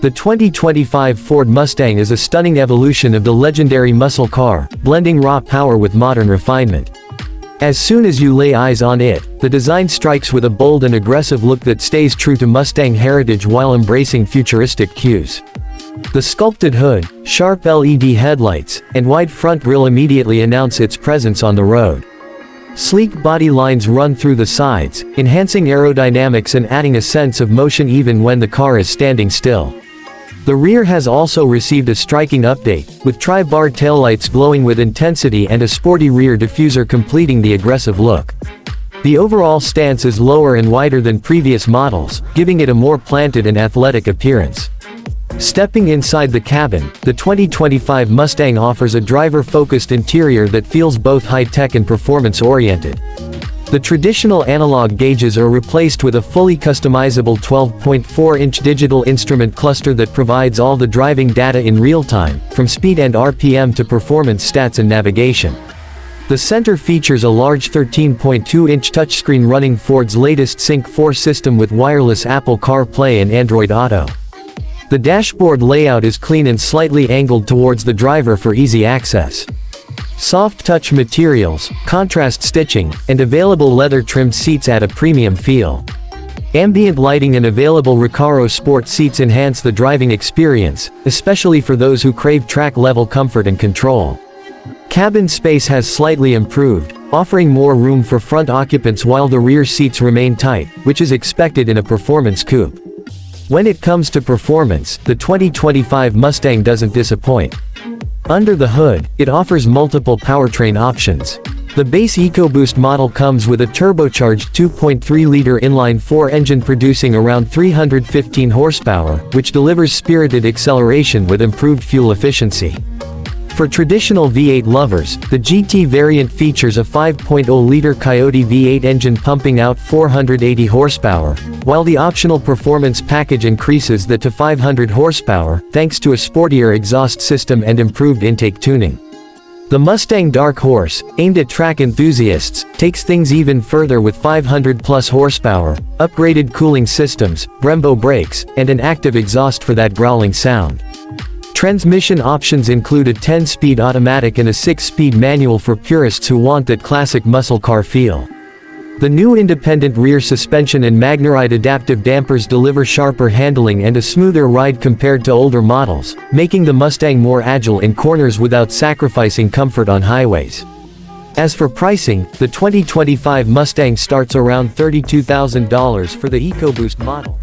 The 2025 Ford Mustang is a stunning evolution of the legendary muscle car, blending raw power with modern refinement. As soon as you lay eyes on it, the design strikes with a bold and aggressive look that stays true to Mustang heritage while embracing futuristic cues. The sculpted hood, sharp LED headlights, and wide front grille immediately announce its presence on the road. Sleek body lines run through the sides, enhancing aerodynamics and adding a sense of motion even when the car is standing still. The rear has also received a striking update, with tri-bar taillights glowing with intensity and a sporty rear diffuser completing the aggressive look. The overall stance is lower and wider than previous models, giving it a more planted and athletic appearance. Stepping inside the cabin, the 2025 Mustang offers a driver-focused interior that feels both high-tech and performance-oriented. The traditional analog gauges are replaced with a fully customizable 12.4-inch digital instrument cluster that provides all the driving data in real time, from speed and RPM to performance stats and navigation. The center features a large 13.2-inch touchscreen running Ford's latest Sync 4 system with wireless Apple CarPlay and Android Auto. The dashboard layout is clean and slightly angled towards the driver for easy access. Soft touch materials, contrast stitching, and available leather-trimmed seats add a premium feel. Ambient lighting and available Recaro Sport seats enhance the driving experience, especially for those who crave track-level comfort and control. Cabin space has slightly improved, offering more room for front occupants while the rear seats remain tight, which is expected in a performance coupe. When it comes to performance, the 2025 Mustang doesn't disappoint. Under the hood, it offers multiple powertrain options. The base EcoBoost model comes with a turbocharged 2.3-liter inline-4 engine producing around 315 horsepower, which delivers spirited acceleration with improved fuel efficiency. For traditional V8 lovers, the GT variant features a 5.0-liter Coyote V8 engine pumping out 480 horsepower, while the optional performance package increases that to 500 horsepower, thanks to a sportier exhaust system and improved intake tuning. The Mustang Dark Horse, aimed at track enthusiasts, takes things even further with 500-plus horsepower, upgraded cooling systems, Brembo brakes, and an active exhaust for that growling sound. Transmission options include a 10-speed automatic and a 6-speed manual for purists who want that classic muscle car feel. The new independent rear suspension and MagneRide adaptive dampers deliver sharper handling and a smoother ride compared to older models, making the Mustang more agile in corners without sacrificing comfort on highways. As for pricing, the 2025 Mustang starts around $32,000 for the EcoBoost model.